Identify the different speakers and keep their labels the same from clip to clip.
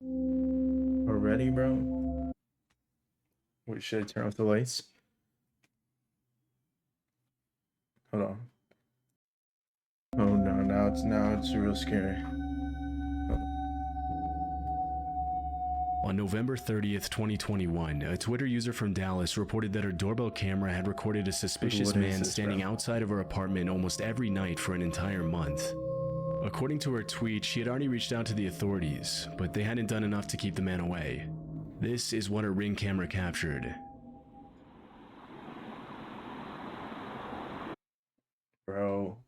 Speaker 1: Already, bro? Wait, should I turn off the lights? Hold on. Oh no, now it's real scary.
Speaker 2: On November 30th, 2021, a Twitter user from Dallas reported that her doorbell camera had recorded a suspicious man standing outside of her apartment almost every night for an entire month. According to her tweet, she had already reached out to the authorities, but they hadn't done enough to keep the man away. This is what her Ring camera captured.
Speaker 1: Bro.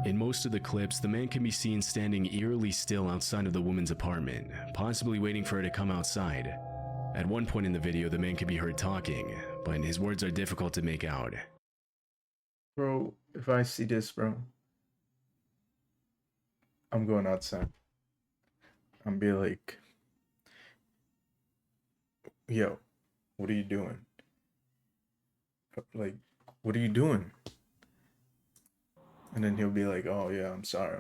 Speaker 2: In most of the clips, the man can be seen standing eerily still outside of the woman's apartment, possibly waiting for her to come outside. At one point in the video, the man can be heard talking, but his words are difficult to make out.
Speaker 1: Bro, if I see this, bro, I'm going outside. I'm be like, yo, what are you doing? Like, what are you doing? And then he'll be like, oh yeah, I'm sorry.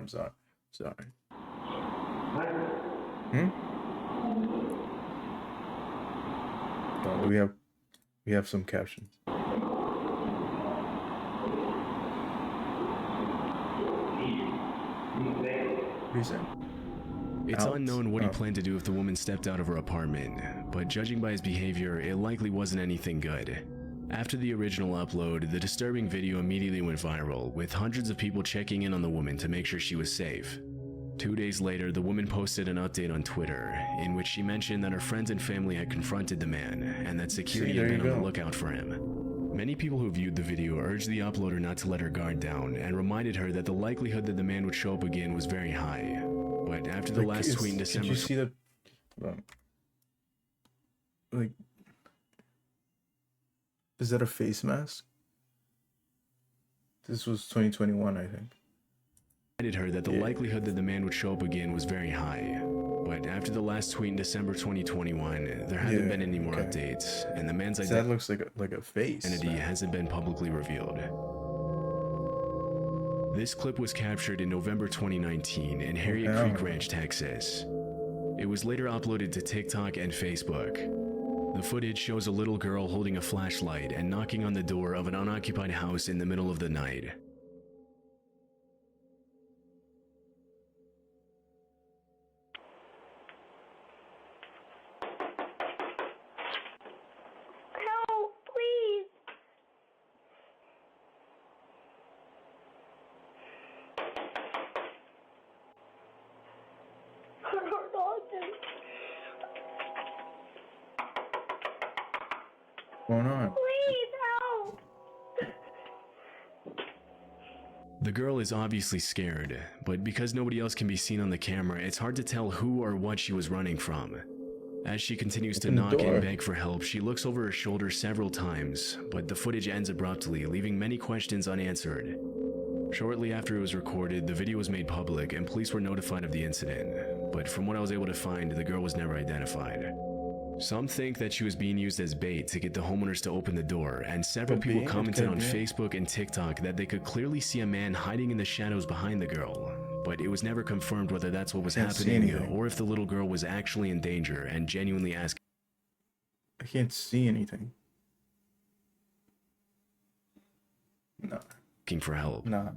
Speaker 1: Oh, we have some captions. What do you say?
Speaker 2: It's unknown what he planned to do if the woman stepped out of her apartment, but judging by his behavior, it likely wasn't anything good. After the original upload, the disturbing video immediately went viral, with hundreds of people checking in on the woman to make sure she was safe. 2 days later, the woman posted an update on Twitter, in which she mentioned that her friends and family had confronted the man, and that security had been on the lookout for him. Many people who viewed the video urged the uploader not to let her guard down, and reminded her that the likelihood that the man would show up again was very high. But after the last tweet in December...
Speaker 1: Did you see the... like... Is that a face mask? This was 2021, I think.
Speaker 2: Her that the likelihood that the man would show up again was very high. But after the last tweet in December 2021, there haven't been any more updates, and the man's
Speaker 1: identity looks like a face.
Speaker 2: Hasn't been publicly revealed. This clip was captured in November 2019 in Harriet Creek Ranch, Texas. It was later uploaded to TikTok and Facebook. The footage shows a little girl holding a flashlight and knocking on the door of an unoccupied house in the middle of the night.
Speaker 1: What's going on?
Speaker 3: Please help!
Speaker 2: The girl is obviously scared, but because nobody else can be seen on the camera, it's hard to tell who or what she was running from. As she continues to knock and beg for help, she looks over her shoulder several times, but the footage ends abruptly, leaving many questions unanswered. Shortly after it was recorded, the video was made public and police were notified of the incident, but from what I was able to find, the girl was never identified. Some think that she was being used as bait to get the homeowners to open the door, and several people commented on Facebook and TikTok that they could clearly see a man hiding in the shadows behind the girl, but it was never confirmed whether that's what was happening or if the little girl was actually in danger and genuinely asking.
Speaker 1: I can't see anything. No.
Speaker 2: For help.
Speaker 1: Nah.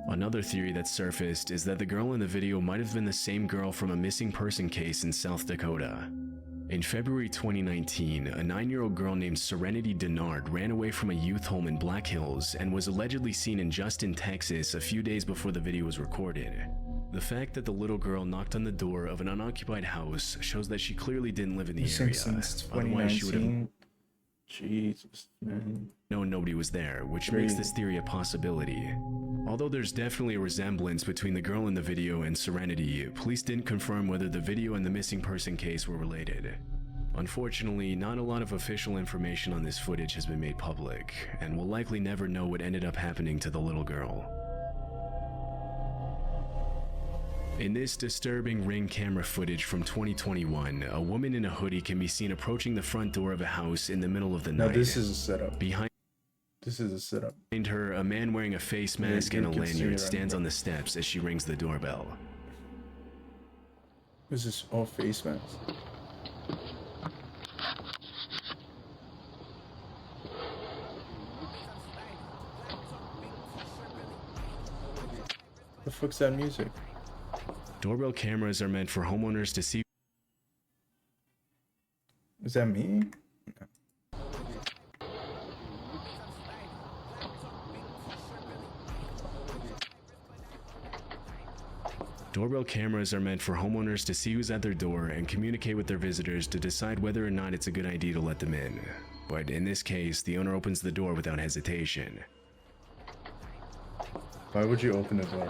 Speaker 2: Another theory that surfaced is that the girl in the video might have been the same girl from a missing person case in South Dakota. In February 2019, a 9-year-old girl named Serenity Denard ran away from a youth home in Black Hills and was allegedly seen in Justin, Texas a few days before the video was recorded. The fact that the little girl knocked on the door of an unoccupied house shows that she clearly didn't live in the area.
Speaker 1: Since 2019, Jesus, man.
Speaker 2: No, nobody was there, which makes this theory a possibility. Although there's definitely a resemblance between the girl in the video and Serenity, police didn't confirm whether the video and the missing person case were related. Unfortunately, not a lot of official information on this footage has been made public, and we'll likely never know what ended up happening to the little girl. In this disturbing Ring camera footage from 2021, a woman in a hoodie can be seen approaching the front door of a house in the middle of the night.
Speaker 1: Now this is a setup.
Speaker 2: This is a setup. Behind her, a man wearing a face mask and a lanyard stands on the steps as she rings the doorbell.
Speaker 1: Is this all face mask? The fuck's that music?
Speaker 2: Doorbell cameras are meant for homeowners to see.
Speaker 1: Is that me? No.
Speaker 2: Doorbell cameras are meant for homeowners to see who's at their door and communicate with their visitors to decide whether or not it's a good idea to let them in. But in this case, the owner opens the door without hesitation.
Speaker 1: Why would you open the door?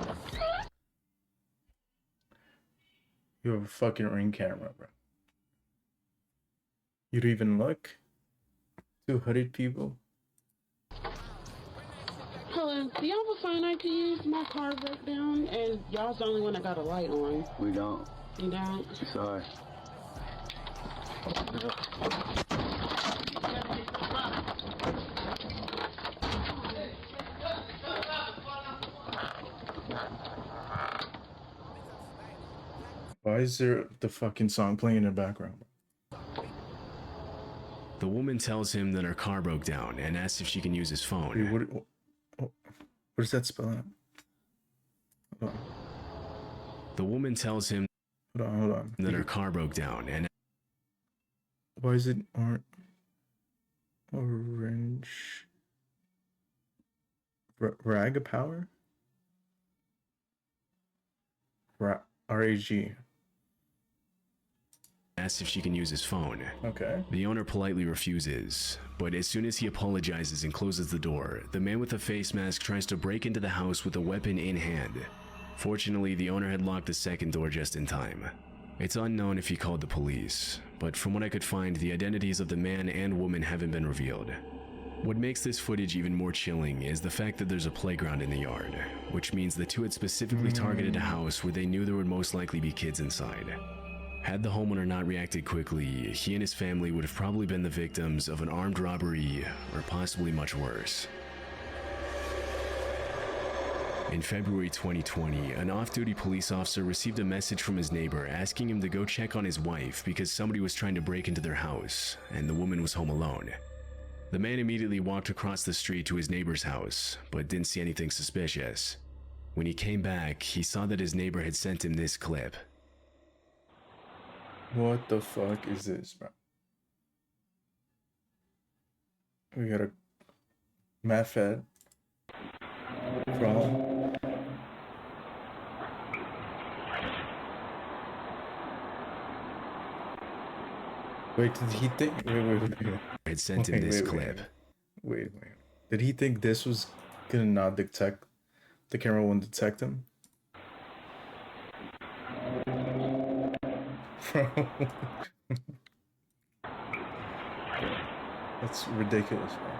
Speaker 1: You have a fucking Ring camera, bro. You don't even look? Two hooded people?
Speaker 3: Hello, do y'all have a phone I can use? My car broke down and y'all's the only one that got a light on.
Speaker 4: We don't.
Speaker 3: You don't?
Speaker 4: Sorry.
Speaker 1: Why is there the fucking song playing in the background?
Speaker 2: The woman tells him that her car broke down and asks if she can use his phone.
Speaker 1: Wait, what does that spell out? Hold on.
Speaker 2: The woman tells him
Speaker 1: Hold on.
Speaker 2: that her car broke down and
Speaker 1: why is it orange? Rag power? RAG.
Speaker 2: asks if she can use his phone.
Speaker 1: Okay.
Speaker 2: The owner politely refuses, but as soon as he apologizes and closes the door, the man with the face mask tries to break into the house with a weapon in hand. Fortunately, the owner had locked the second door just in time. It's unknown if he called the police, but from what I could find, the identities of the man and woman haven't been revealed. What makes this footage even more chilling is the fact that there's a playground in the yard, which means the two had specifically targeted a house where they knew there would most likely be kids inside. Had the homeowner not reacted quickly, he and his family would have probably been the victims of an armed robbery or possibly much worse. In February 2020, an off-duty police officer received a message from his neighbor asking him to go check on his wife because somebody was trying to break into their house, and the woman was home alone. The man immediately walked across the street to his neighbor's house, but didn't see anything suspicious. When he came back, he saw that his neighbor had sent him this clip.
Speaker 1: What the fuck is this, bro? We got a meth head from wait, did he think wait.
Speaker 2: Had sent him this clip.
Speaker 1: Wait. Did he think this was gonna not detect the camera wouldn't detect him? Bro. That's ridiculous, bro.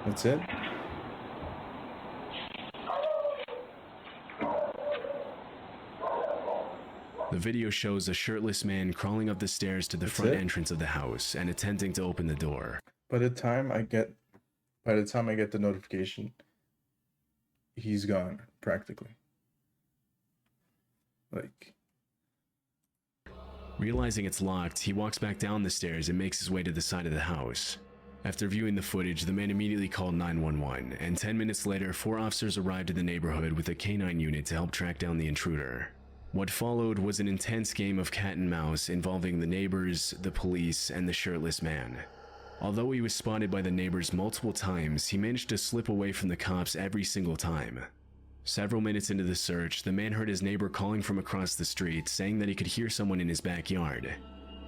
Speaker 1: That's it?
Speaker 2: The video shows a shirtless man crawling up the stairs to the front entrance of the house and attempting to open the door.
Speaker 1: By the time I get the notification, he's gone, practically. Like,
Speaker 2: realizing it's locked, he walks back down the stairs and makes his way to the side of the house. After viewing the footage, the man immediately called 911, and 10 minutes later, 4 officers arrived in the neighborhood with a canine unit to help track down the intruder. What followed was an intense game of cat and mouse involving the neighbors, the police, and the shirtless man. Although he was spotted by the neighbors multiple times, he managed to slip away from the cops every single time. Several minutes into the search, the man heard his neighbor calling from across the street, saying that he could hear someone in his backyard.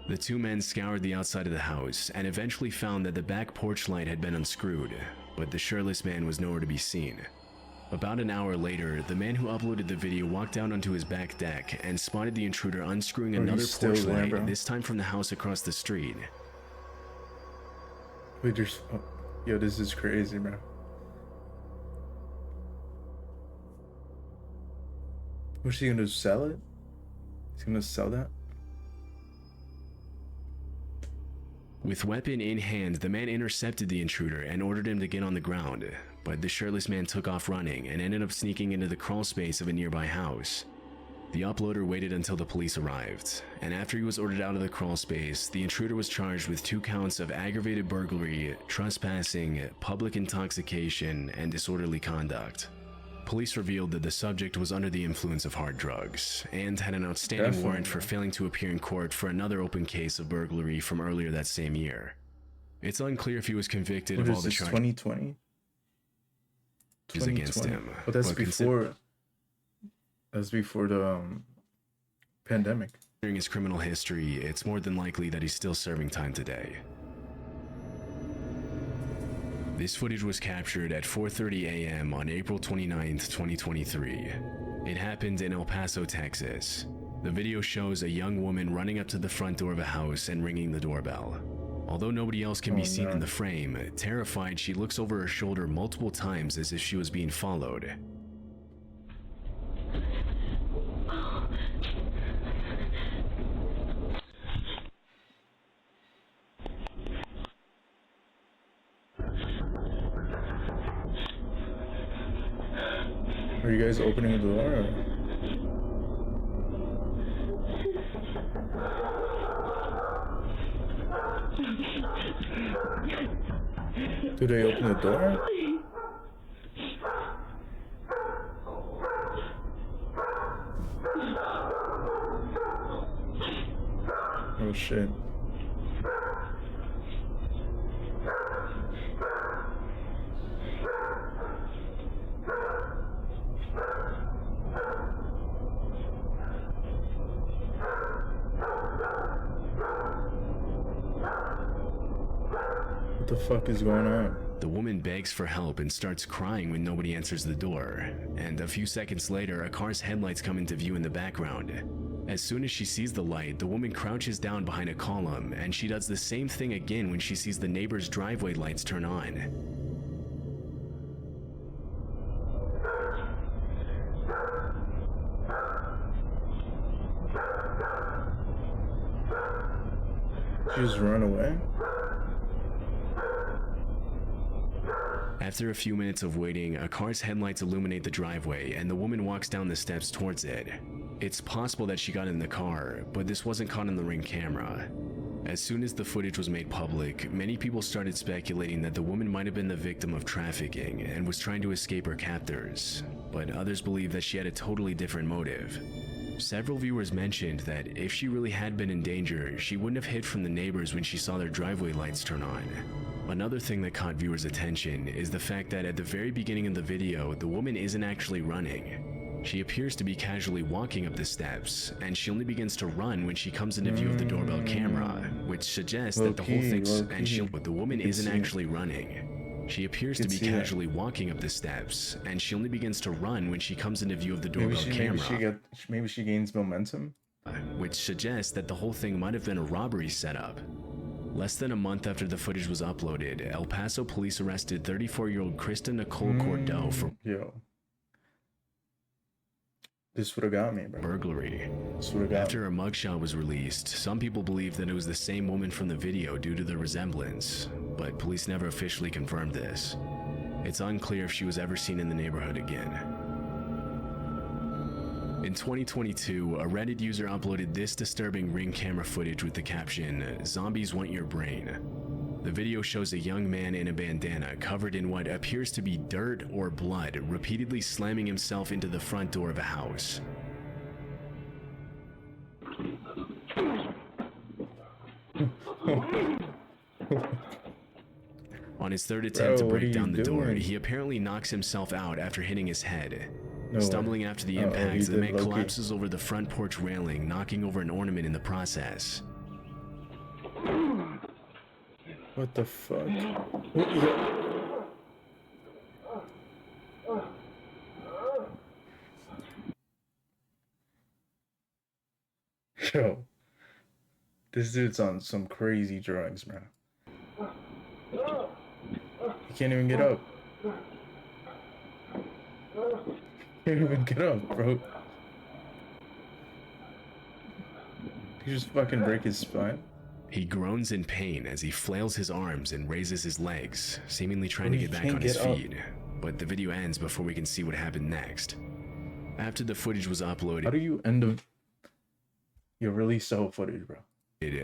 Speaker 2: The two men scoured the outside of the house and eventually found that the back porch light had been unscrewed, but the shirtless man was nowhere to be seen. About an hour later, the man who uploaded the video walked out onto his back deck and spotted the intruder unscrewing another porch light, this time from the house across the street.
Speaker 1: Wait, there's... Oh, yo, this is crazy, bro. What's he gonna sell it? He's gonna sell that?
Speaker 2: With weapon in hand, the man intercepted the intruder and ordered him to get on the ground, but the shirtless man took off running and ended up sneaking into the crawl space of a nearby house. The uploader waited until the police arrived, and after he was ordered out of the crawl space, the intruder was charged with 2 counts of aggravated burglary, trespassing, public intoxication, and disorderly conduct. Police revealed that the subject was under the influence of hard drugs and had an outstanding warrant for failing to appear in court for another open case of burglary from earlier that same year. It's unclear if he was convicted of all the charges
Speaker 1: 2020
Speaker 2: against him.
Speaker 1: But that's before. That's before the pandemic.
Speaker 2: Considering his criminal history, it's more than likely that he's still serving time today. This footage was captured at 4:30 a.m. on April 29, 2023. It happened in El Paso, Texas. The video shows a young woman running up to the front door of a house and ringing the doorbell. Although nobody else can be seen in the frame, terrified, she looks over her shoulder multiple times as if she was being followed.
Speaker 1: Are you guys opening the door? Or? Do they open the door? Oh shit. What the fuck is going on?
Speaker 2: The woman begs for help and starts crying when nobody answers the door, and a few seconds later, a car's headlights come into view in the background. As soon as she sees the light, the woman crouches down behind a column, and she does the same thing again when she sees the neighbor's driveway lights turn on.
Speaker 1: She just run away?
Speaker 2: After a few minutes of waiting, a car's headlights illuminate the driveway and the woman walks down the steps towards it. It's possible that she got in the car, but this wasn't caught on the Ring camera. As soon as the footage was made public, many people started speculating that the woman might have been the victim of trafficking and was trying to escape her captors, but others believe that she had a totally different motive. Several viewers mentioned that if she really had been in danger, she wouldn't have hid from the neighbors when she saw their driveway lights turn on. Another thing that caught viewers' attention is the fact that at the very beginning of the video, the woman isn't actually running. She appears to be casually walking up the steps, and she only begins to run when she comes into view of the doorbell camera, which suggests that the whole thing's but the woman isn't actually running. She appears to be casually walking up the steps, and she only begins to run when she comes into view of the doorbell camera.
Speaker 1: Maybe she gains momentum,
Speaker 2: which suggests that the whole thing might have been a robbery setup. Less than a month after the footage was uploaded, El Paso police arrested 34-year-old Krista Nicole Cordeaux for
Speaker 1: this would have got me, bro.
Speaker 2: Burglary. After her mugshot was released, some people believed that it was the same woman from the video due to the resemblance, but police never officially confirmed this. It's unclear if she was ever seen in the neighborhood again. In 2022, a Reddit user uploaded this disturbing Ring camera footage with the caption, "Zombies want your brain." The video shows a young man in a bandana covered in what appears to be dirt or blood, repeatedly slamming himself into the front door of a house. On his third attempt to break down the door, he apparently knocks himself out after hitting his head.
Speaker 1: No
Speaker 2: Stumbling
Speaker 1: way.
Speaker 2: after the
Speaker 1: Oh,
Speaker 2: impact,
Speaker 1: he
Speaker 2: the
Speaker 1: did
Speaker 2: man
Speaker 1: low-key.
Speaker 2: collapses over the front porch railing, knocking over an ornament in the process.
Speaker 1: What the fuck? Yo. Yo. This dude's on some crazy drugs, man. He can't even get up. Can't even get up, bro. He just fucking break his spine.
Speaker 2: He groans in pain as he flails his arms and raises his legs, seemingly trying to
Speaker 1: He
Speaker 2: get back
Speaker 1: can't
Speaker 2: on his
Speaker 1: get up.
Speaker 2: feet. But the video ends before we can see what happened next. After the footage was
Speaker 1: How
Speaker 2: uploaded,
Speaker 1: do you end up? You release the whole footage, bro.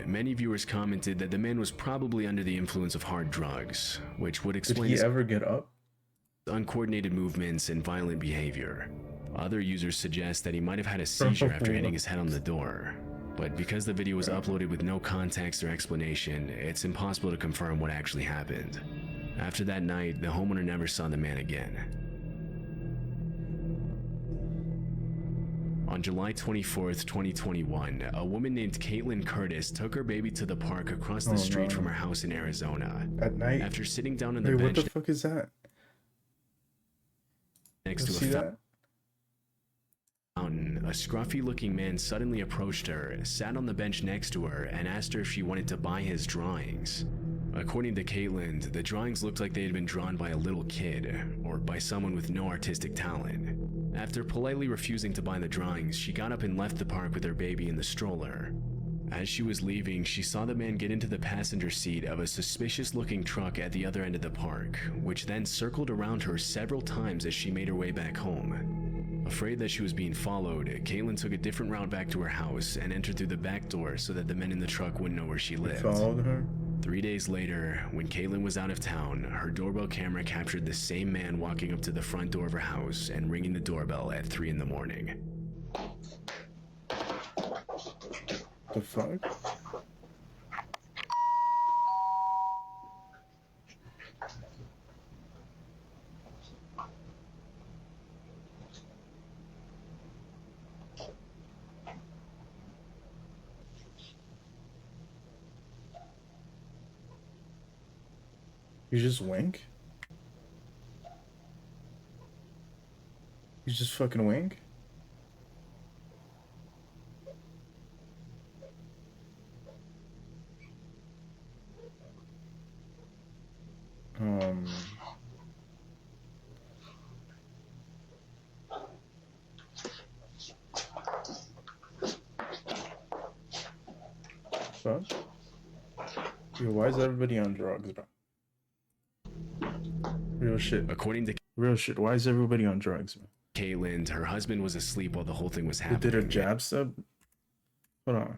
Speaker 2: many viewers commented that the man was probably under the influence of hard drugs, which would
Speaker 1: Did
Speaker 2: explain
Speaker 1: he
Speaker 2: his
Speaker 1: ever get up?
Speaker 2: uncoordinated movements and violent behavior. Other users suggest that he might have had a seizure after hitting his head on the door. But because the video was uploaded with no context or explanation, it's impossible to confirm what actually happened. After that night, the homeowner never saw the man again. On July 24th, 2021, a woman named Caitlin Curtis took her baby to the park across the street from her house in Arizona.
Speaker 1: At night?
Speaker 2: After sitting down on the
Speaker 1: Wait, what
Speaker 2: bench
Speaker 1: the fuck is that?
Speaker 2: next
Speaker 1: You
Speaker 2: to
Speaker 1: see
Speaker 2: a
Speaker 1: that?
Speaker 2: fountain, a scruffy-looking man suddenly approached her, sat on the bench next to her, and asked her if she wanted to buy his drawings. According to Caitlin, the drawings looked like they had been drawn by a little kid, or by someone with no artistic talent. After politely refusing to buy the drawings, she got up and left the park with her baby in the stroller. As she was leaving, she saw the man get into the passenger seat of a suspicious-looking truck at the other end of the park, which then circled around her several times as she made her way back home. Afraid that she was being followed, Caitlin took a different route back to her house and entered through the back door so that the men in the truck wouldn't know where she
Speaker 1: He
Speaker 2: lived.
Speaker 1: followed her?
Speaker 2: 3 days later, when Caitlin was out of town, her doorbell camera captured the same man walking up to the front door of her house and ringing the doorbell at 3 in the morning.
Speaker 1: The fuck? You just wink? You just fucking wink? Fuck? Yo, why is everybody on drugs, bro? Real shit.
Speaker 2: According to
Speaker 1: Real shit. Why is everybody on drugs, man?
Speaker 2: Caitlin, her husband was asleep while the whole thing was
Speaker 1: They
Speaker 2: happening.
Speaker 1: did a jab step? Hold on.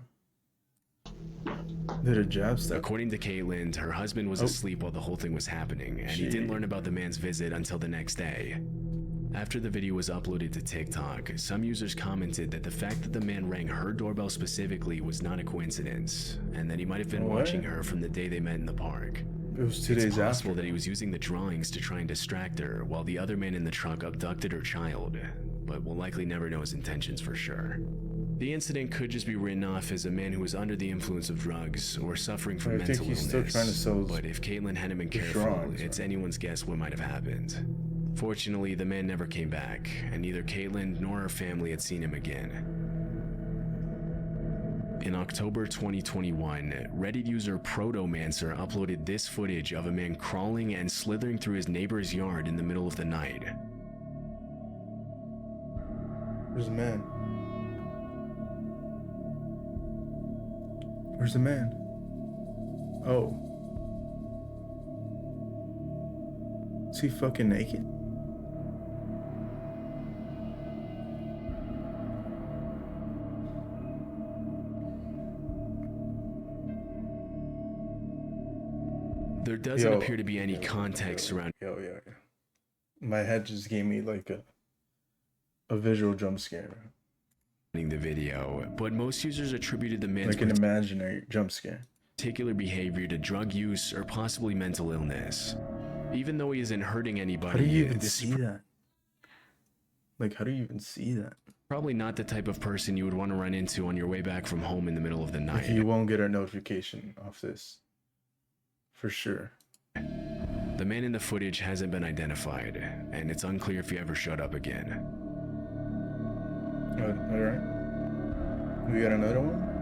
Speaker 1: Did a jab step?
Speaker 2: According to Caitlin, her husband was asleep while the whole thing was happening, and he didn't learn about the man's visit until the next day. After the video was uploaded to TikTok, some users commented that the fact that the man rang her doorbell specifically was not a coincidence, and that he might have been watching her from the day they met in the park.
Speaker 1: It was 2 days
Speaker 2: It's possible
Speaker 1: after.
Speaker 2: that he was using the drawings to try and distract her, while the other man in the truck abducted her child, but we'll likely never know his intentions for sure. The incident could just be written off as a man who was under the influence of drugs or suffering from
Speaker 1: I think
Speaker 2: mental
Speaker 1: he's
Speaker 2: illness.
Speaker 1: still trying to sell
Speaker 2: but if Caitlin hadn't been
Speaker 1: the
Speaker 2: careful,
Speaker 1: drawings,
Speaker 2: it's
Speaker 1: right?
Speaker 2: anyone's guess what might have happened. Fortunately, the man never came back, and neither Caitlin nor her family had seen him again. In October 2021, Reddit user Protomancer uploaded this footage of a man crawling and slithering through his neighbor's yard in the middle of the night.
Speaker 1: Where's the man? Where's the man? Oh. Is he fucking naked?
Speaker 2: There doesn't appear to be any context surrounding
Speaker 1: Yo. My head just gave me like a visual jump scare.
Speaker 2: the video, but most users attributed the man's
Speaker 1: Like an imaginary jump scare.
Speaker 2: particular behavior to drug use or possibly mental illness. Even though he isn't hurting anybody,
Speaker 1: How do you even
Speaker 2: this
Speaker 1: see that? Like, how do you even see that?
Speaker 2: Probably not the type of person you would want to run into on your way back from home in the middle of the night.
Speaker 1: Like, you won't get a notification off this. For sure.
Speaker 2: The man in the footage hasn't been identified, and it's unclear if he ever showed up again.
Speaker 1: Alright. We got another one?